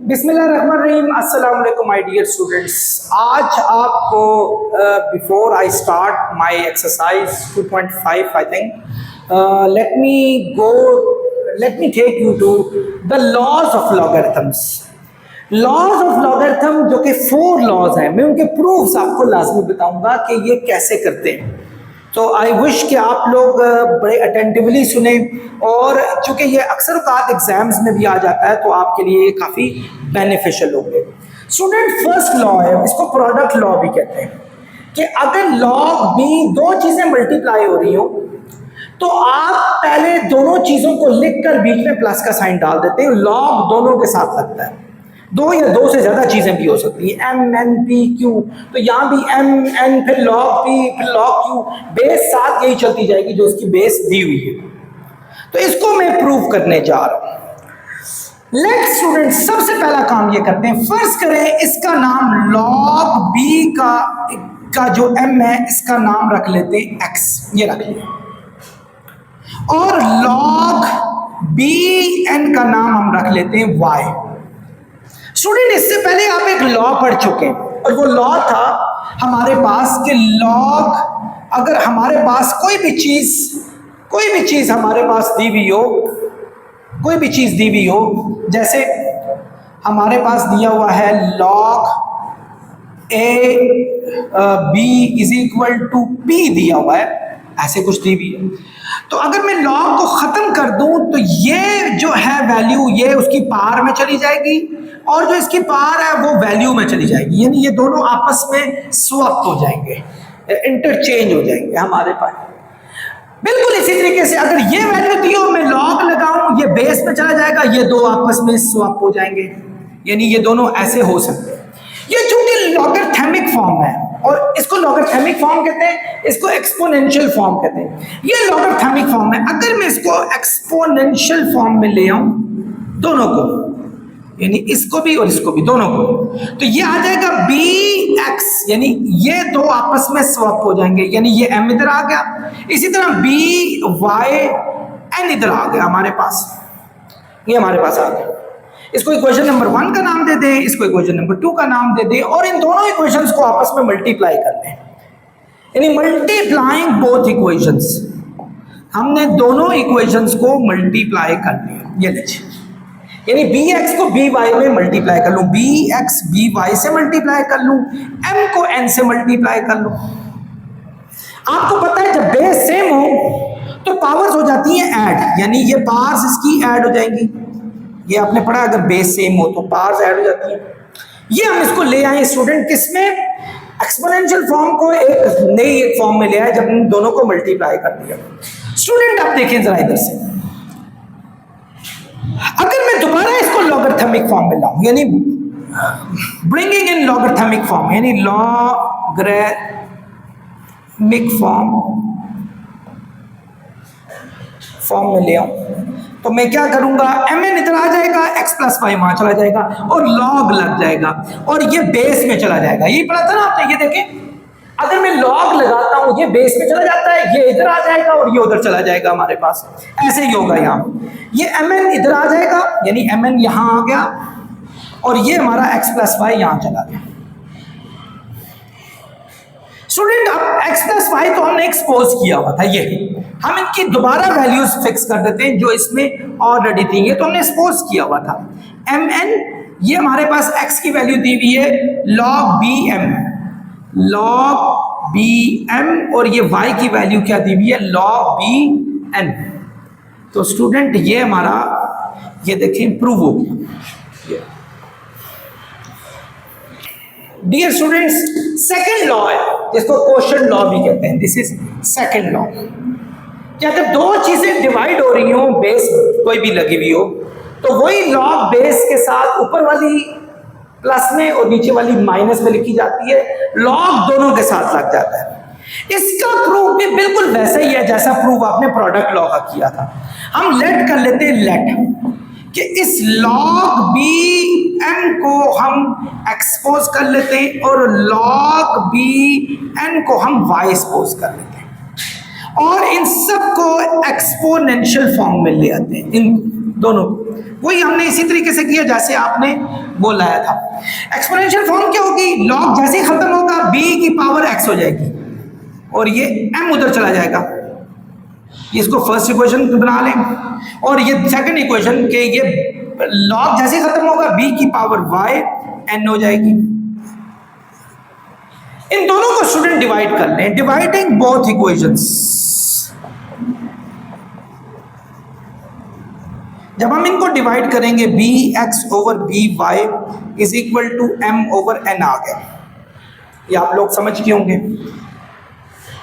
बिस्मिल्लाहिर्रहमानिर्रहीम। अस्सलाम वालेकुम माय डियर स्टूडेंट्स। आज आपको before I start my exercise 2.5 I think let me take you to the laws of logarithms. Laws of logarithm जो कि 4 laws हैं, मैं उनके प्रूफ्स आपको लाजमी बताऊंगा कि ये कैसे करते हैं। तो आई विश कि आप लोग बड़े अटेंटिवली सुने, और चूंकि ये अक्सर औकात एग्जाम्स में भी आ जाता है तो आपके लिए काफ़ी बेनिफिशियल होंगे। स्टूडेंट, फर्स्ट लॉ है, इसको प्रोडक्ट लॉ भी कहते हैं, कि अगर लॉग बी दो चीज़ें मल्टीप्लाई हो रही हो तो आप पहले दोनों चीज़ों को लिखकर बीच में प्लस का साइन डाल देते हैं। लॉग दोनों के साथ लगता है, दो या दो से ज्यादा चीजें भी हो सकती है, एम एन पी क्यू, तो यहां भी एम एन फिर लॉग पी फिर लॉग क्यू, बेस साथ यही चलती जाएगी जो इसकी बेस दी हुई है। तो इसको मैं प्रूव करने जा रहा हूं। लेट्स स्टूडेंट, सबसे पहला काम ये करते हैं, फर्स्ट करें इसका नाम लॉग बी का जो एम है इसका नाम रख लेते हैं एक्स, ये रख लिया, और लॉग बी एन का नाम हम रख लेते हैं वाई। स्टूडेंट, इससे पहले आप एक लॉ पढ़ चुके हैं, और वो लॉ था हमारे पास कि लॉग, अगर हमारे पास कोई भी चीज हमारे पास दी हुई हो, कोई भी चीज दी हुई हो, जैसे हमारे पास दिया हुआ है log a b is equal to p दिया हुआ है, ऐसे कुछ दी हुई है, तो अगर मैं लॉग को खत्म कर दूं तो ये जो है वैल्यू ये उसकी पावर में चली जाएगी, और जो इसकी पावर है वो वैल्यू में चली जाएगी, यानी ये दोनों आपस में स्वैप हो जाएंगे, इंटरचेंज हो जाएंगे हमारे पास। बिल्कुल इसी तरीके से अगर ये वैल्यू दी और मैं लॉग लगाऊं, ये बेस में चला जाएगा, ये दो आपस में स्वैप हो जाएंगे, यानी ये दोनों ऐसे हो सकते हैं। ये चूंकि लॉगरिथमिक फॉर्म है, और इसको लॉगरिथमिक फॉर्म कहते हैं, इसको एक्सपोनेंशियल फॉर्म कहते हैं। ये लॉगरिथमिक फॉर्म है, अगर मैं इसको एक्सपोनेंशियल फॉर्म में ले आऊं दोनों को, यानी इसको भी और इसको भी, दोनों को, तो ये आ जाएगा बी एक्स, यानी ये दो आपस में स्वैप हो जाएंगे, यानी ये एम इधर आ गया, इसी तरह बी वाई एन इधर आ गया हमारे पास, ये हमारे पास आ गया। इसको इक्वेशन नंबर 1 का नाम दे दें, इसको इक्वेशन नंबर 2 का नाम दे दें, और इन दोनों इक्वेशंस को आपस में मल्टीप्लाई कर लें, यानी मल्टीप्लाइंग बोथ इक्वेशंस। हमने दोनों इक्वेशंस को मल्टीप्लाई कर लिया, ये लीजिए, यानी बी एक्स को बी वाई में मल्टीप्लाई कर लूं, बी एक्स बी वाई से मल्टीप्लाई कर लूं, एम को एन से मल्टीप्लाई कर लूं। आपको पता है जब बेस सेम हो तो पावर्स हो जाती हैं ऐड, यानी ये पावर्स इसकी ऐड हो जाएंगी, ये आपने पढ़ा, अगर बेस सेम हो तो पावर्स ऐड हो जाती है। ये हम इसको ले आए स्टूडेंट किसमें, एक्सपोनेंशियल फॉर्म को एक नई एक फॉर्म में ले आए जब इन दोनों को मल्टीप्लाई कर दिया। स्टूडेंट आप देखें जरा इधर से, अगर मैं दोबारा इसको लॉगरिथमिक फॉर्म में लाऊं, यानी ब्रिंगिंग इन लॉगरिथमिक फॉर्म, यानी लॉगरिथमिक फॉर्म में ले आऊं, तो मैं क्या करूंगा, एम एन इधर आ जाएगा, एक्स प्लस वाई वहां चला जाएगा, और लॉग लग जाएगा, और ये बेस में चला जाएगा। यही पढ़ा था ना आपने, ये देखें, अगर मैं लॉग लगाता हूं ये बेस में चला जाता है, ये इधर आ जाएगा और ये उधर चला जाएगा हमारे पास, ऐसे ही होगा। यहाँ ये एम एन इधर आ जाएगा, यानी एम एन यहां आ गया, और ये हमारा एक्स प्लस वाई यहां चला गया। स्टूडेंट, अब एक्स प्लस वाई तो हमने एक्सपोज किया हुआ था, ये हम इनकी दोबारा वैल्यूज फिक्स कर देते हैं जो इसमें ऑलरेडी थी, ये तो हमने एक्सपोज किया हुआ था। एम एन, ये हमारे पास एक्स की वैल्यू दी हुई है log B M, log B M, और ये y की वैल्यू क्या दी हुई है, लॉग बी एन। तो स्टूडेंट ये हमारा, ये देखिए प्रूव हो गया। डियर स्टूडेंट्स, सेकंड लॉ है जिसको क्वोशंट लॉ भी कहते हैं, दिस इज सेकंड लॉ। कि अगर दो चीजें डिवाइड हो रही हो, बेस कोई भी लगी हुई हो, तो वही लॉग बेस के साथ ऊपर वाली प्लस में और नीचे वाली माइनस में लिखी जाती है, लॉग दोनों के साथ लग जाता है। इसका प्रूफ भी बिल्कुल वैसा ही है जैसा प्रूफ आपने प्रोडक्ट लॉ का किया था। हम लेट कर लेते हैं, लेट कि इस लॉग बी एन को हम एक्सपोज कर लेते हैं, और लॉग बी एन को हम वाई एक्सपोज कर लेते हैं, और इन सब को एक्सपोनेंशियल फॉर्म में ले आते हैं। दोनों को। वही हमने इसी तरीके से किया जैसे आपने वो लाया था। एक्सपोनेंशियल फॉर्म क्या होगी, लॉग जैसे ही खत्म होगा b की पावर x हो जाएगी और ये m उधर चला जाएगा। इसको फर्स्ट इक्वेशन बना लें और ये सेकंड इक्वेशन के ये लॉग जैसे ही खत्म होगा b की पावर y n हो जाएगी। इन दोनों को स्टूडेंट डिवाइड कर लें, डिवाइडिंग बोथ इक्वेशंस। जब हम इनको डिवाइड करेंगे B X over B Y is equal to M over N आ गया। ये आप लोग समझ गए होंगे।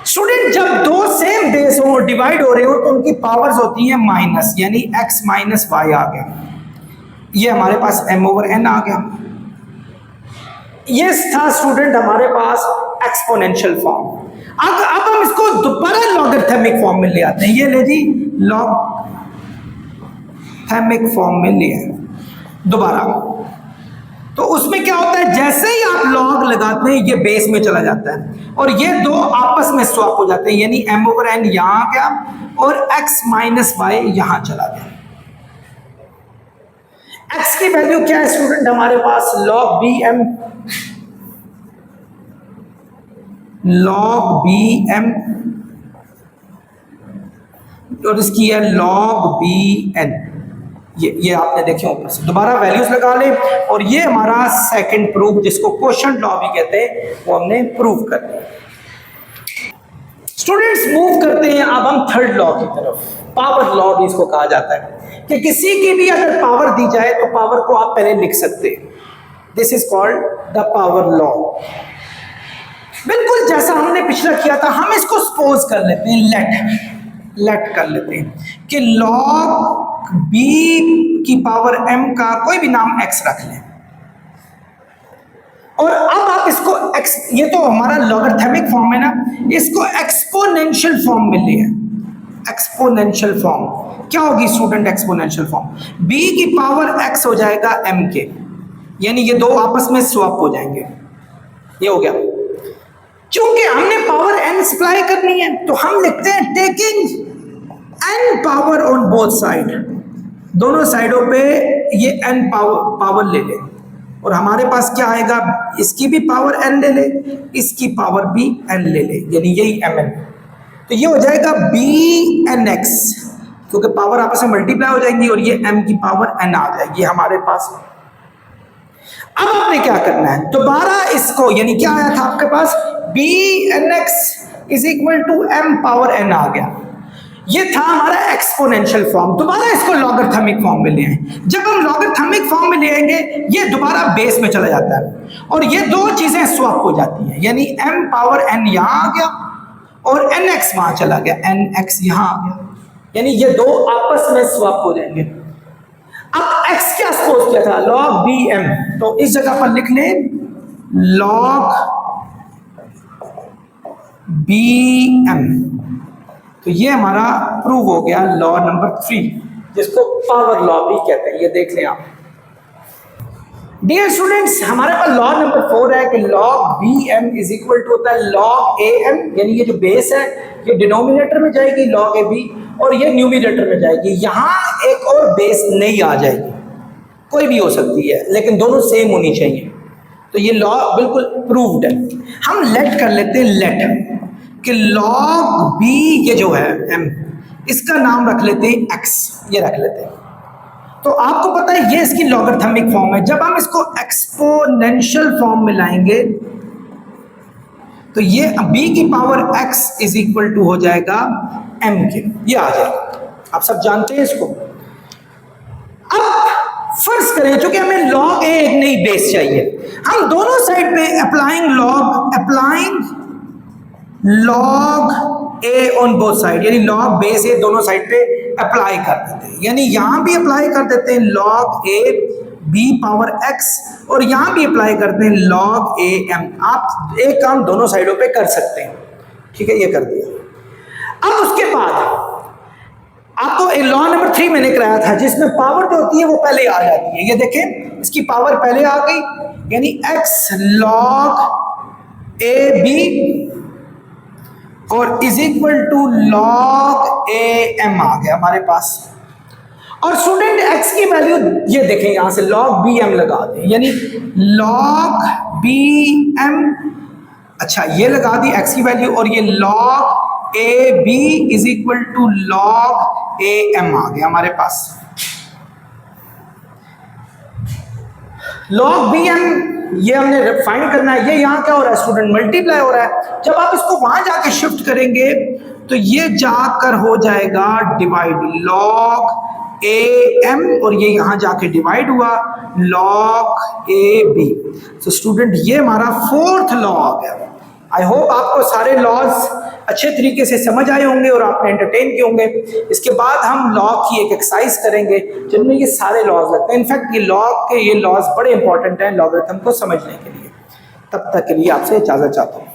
स्टूडेंट जब दो सेम बेस हो डिवाइड हो रहे हो तो उनकी पावर्स होती है माइनस, यानी एक्स माइनस वाई आ गया। ये हमारे पास एम ओवर एन आ गया। ये था स्टूडेंट हमारे पास एक्सपोनेंशियल फॉर्म। अब हम इसको दोबारा लॉगरिथमिक फॉर्म में ले आते हैं। ये ले जी लॉगरिथमिक फॉर्म में ले आए दोबारा। तो उसमें क्या होता है, जैसे ही आप लॉग लगाते हैं ये बेस में चला जाता है और ये दो आपस में स्वैप हो जाते हैं, यानी एम ओवर एन यहां आ गया और एक्स माइनस वाई यहां चला गया। एक्स की वैल्यू क्या है स्टूडेंट हमारे पास, log B M, log B M और इसकी है लॉग बी एन। ये आपने देखे ऊपर से। दोबारा वैल्यूज लगा ले और ये हमारा सेकंड प्रूफ जिसको क्वोशंट लॉ भी कहते हैं वो हमने प्रूव कर दिया। स्टूडेंट्स मूव करते हैं अब हम थर्ड लॉ की तरफ। पावर लॉ भी इसको कहा जाता है कि किसी की भी अगर पावर दी जाए तो पावर को आप पहले लिख सकते हैं। This is called the power law. बिल्कुल जैसा हमने पिछला किया था, हम इसको सपोज कर लेते हैं, लेट कर लेते हैं कि लॉग बी की पावर एम का कोई भी नाम एक्स रख लें और अब आप इसको एक्स, ये तो हमारा लॉगरिथमिक फॉर्म है ना, इसको एक्सपोनेंशियल फॉर्म में ले। एक्सपोनेंशियल फॉर्म क्या होगी स्टूडेंट, एक्सपोनेंशियल फॉर्म b की पावर x हो जाएगा m के, यानी ये दो आपस में स्वैप हो जाएंगे। ये हो गया। चूंकि हमने पावर n सप्लाई करनी है तो हम लिखते हैं taking n power on both side, दोनों साइडों पे ये n पावर ले ले और हमारे पास क्या आएगा, इसकी भी पावर n ले ले, इसकी पावर भी n ले ले, यानी यही mn। तो ये हो जाएगा bnx, क्योंकि पावर आपस में मल्टीप्लाई हो जाएंगी और ये m की पावर n आ जाएगी हमारे पास। अब आपने क्या करना है, दोबारा इसको, यानी क्या आया था आपके पास, bnx is equal to m power n आ गया। ये था हमारा एक्सपोनेंशियल फॉर्म। दोबारा इसको लॉगरिथमिक फॉर्म में ले आए। जब हम लॉगरिथमिक फॉर्म में ले आएंगे ये दोबारा बेस में चला जाता है और ये दो चीजें स्वैप हो जाती हैं, यानी m पावर n यहां आ गया और nx वहां चला गया, nx यहां आ गया, यानी ये दो आपस में स्वैप हो जाएंगे। अब x क्या सपोज किया था, log bm, तो इस जगह पर लिख ले log bm। तो ये हमारा प्रूव हो गया लॉ नंबर 3, जिसको पावर लॉ भी कहते हैं। ये देख लें आप। डियर स्टूडेंट्स, हमारे पास लॉ नंबर 4 है कि log bm is equal to होता है log am, यानी ये जो बेस है ये डिनोमिनेटर में जाएगी log ab और ये न्यूमिनेटर में जाएगी। यहां एक और बेस नहीं आ जाएगी, कोई भी हो सकती है लेकिन दोनों सेम होनी चाहिए। तो ये लॉ बिल्कुल प्रूव्ड है। हम लेट कर लेते हैं, लेट कि log b ये जो है m, इसका नाम रख लेते हैं x, ये रख लेते हैं। तो आपको पता है ये इसकी लॉगरिथमिक फॉर्म है। जब हम इसको एक्सपोनेंशियल फॉर्म में लाएंगे तो ये b की power x is equal to हो जाएगा m के, ये आ जाएगा। आप सब जानते हैं इसको। अब फर्ज करें चूंकि हमें log a एक नई बेस चाहिए, हम दोनों साइड पे applying log a on both side, यानी log बेस a दोनों साइड पे अप्लाई कर देते हैं, यानी यहां भी अप्लाई कर देते हैं log a b power x और यहां भी अप्लाई करते हैं log a m। आप एक काम दोनों साइडों पे कर सकते हैं, ठीक है, ये कर दिया। अब उसके बाद आपको एक लॉ नंबर 3 मैंने कराया था जिसमें पावर जो होती है वो पहले आ जाती है। ये देखें, इसकी पावर पहले आ गई, यानी x log a b और is equal to log a m आ गया हमारे पास। और स्टूडेंट x की वैल्यू ये देखें, यहां से log bm लगा दें, यानी log bm, अच्छा ये लगा दी x की वैल्यू, और ये log ab is equal to log am आ गया हमारे पास। log bm ये हमने फाइंड करना है, ये यहां क्या हो रहा है स्टूडेंट, मल्टीप्लाई हो रहा है। जब आप इसको वहां जाके शिफ्ट करेंगे तो ये जाकर हो जाएगा डिवाइड, log am, और ये यहां जाके डिवाइड हुआ log ab। तो स्टूडेंट ये हमारा फोर्थ लॉग है। आई होप आपको सारे लॉज अच्छे तरीके से समझ आए होंगे और आपने एंटरटेन किए होंगे। इसके बाद हम लॉग की एक एक्सरसाइज करेंगे जिनमें ये सारे लॉज लगते हैं। इनफैक्ट ये लॉग के ये लॉज बड़े इंपॉर्टेंट हैं लॉगरिथम को समझने के लिए। तब तक के लिए आपसे इजाजत चाहता हूँ।